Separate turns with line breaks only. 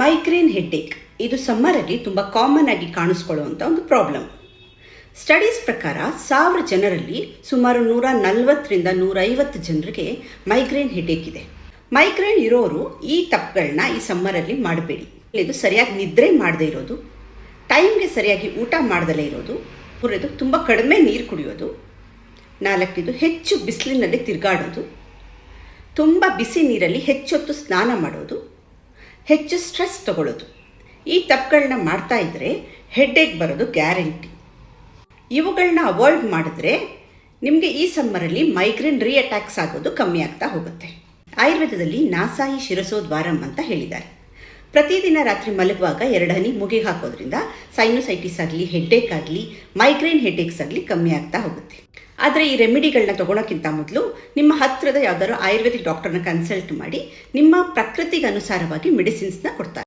Migraine headache ಇದು ಸಮ್ಮರಲ್ಲಿ ತುಂಬ common ಆಗಿ ಕಾಣಿಸ್ಕೊಳ್ಳುವಂಥ ಒಂದು ಪ್ರಾಬ್ಲಮ್. ಸ್ಟಡೀಸ್ ಪ್ರಕಾರ 1000 ಜನರಲ್ಲಿ ಸುಮಾರು 140ರಿಂದ 150 ಜನರಿಗೆ ಮೈಗ್ರೇನ್ ಹೆಡ್ಡೇಕ್ ಇದೆ. ಮೈಗ್ರೇನ್ ಇರೋರು ಈ ತಪ್ಪುಗಳನ್ನ ಈ ಸಮ್ಮರಲ್ಲಿ ಮಾಡಬೇಡಿ. ಇದು ಸರಿಯಾಗಿ ನಿದ್ರೆ ಮಾಡದೇ ಇರೋದು, ಟೈಮ್ಗೆ ಸರಿಯಾಗಿ ಊಟ ಮಾಡದಲೇ ಇರೋದು, ಮೂರನೇದು ತುಂಬ ಕಡಿಮೆ ನೀರು ಕುಡಿಯೋದು, ನಾಲ್ಕನೇದು ಹೆಚ್ಚು ಬಿಸಿಲಿನಲ್ಲಿ ತಿರುಗಾಡೋದು, ತುಂಬ ಬಿಸಿ ನೀರಲ್ಲಿ ಹೆಚ್ಚೊತ್ತು ಸ್ನಾನ ಮಾಡೋದು, ಹೆಚ್ಚು ಸ್ಟ್ರೆಸ್ ತಗೊಳ್ಳೋದು. ಈ ತಪ್ಪುಗಳನ್ನ ಮಾಡ್ತಾ ಇದ್ದರೆ ಹೆಡ್ಡೇಕ್ ಬರೋದು ಗ್ಯಾರಂಟಿ. ಇವುಗಳನ್ನ ಅವಾಯ್ಡ್ ಮಾಡಿದ್ರೆ ನಿಮಗೆ ಈ ಸಮ್ಮರಲ್ಲಿ ಮೈಗ್ರೇನ್ ಅಟ್ಯಾಕ್ಸ್ ಆಗೋದು ಕಮ್ಮಿ ಆಗ್ತಾ ಹೋಗುತ್ತೆ. ಆಯುರ್ವೇದದಲ್ಲಿ ನಾಸಾಯಿ ಶಿರಸೋದ್ವಾರಂ ಅಂತ ಹೇಳಿದ್ದಾರೆ. ಪ್ರತಿದಿನ ರಾತ್ರಿ ಮಲಗುವಾಗ 2 ಹನಿ ಮೂಗಿಗೆ ಹಾಕೋದ್ರಿಂದ ಸೈನೋಸೈಟಿಸ್ ಆಗಲಿ, ಹೆಡ್ಡೇಕ್ ಆಗಲಿ, ಮೈಗ್ರೇನ್ ಹೆಡ್ಡೇಕ್ಸ್ ಆಗಲಿ ಕಮ್ಮಿ ಆಗ್ತಾ ಹೋಗುತ್ತೆ. ಆದರೆ ಈ ರೆಮಿಡಿಗಳನ್ನ ತೊಗೊಳೋಕ್ಕಿಂತ ಮೊದಲು ನಿಮ್ಮ ಹತ್ತಿರದ ಯಾವುದಾದ್ರು ಆಯುರ್ವೇದಿಕ್ ಡಾಕ್ಟರ್ನ ಕನ್ಸಲ್ಟ್ ಮಾಡಿ ನಿಮ್ಮ ಪ್ರಕೃತಿಗೆ ಅನುಸಾರವಾಗಿ ಮೆಡಿಸಿನ್ಸ್ನ ಕೊಡ್ತಾರೆ.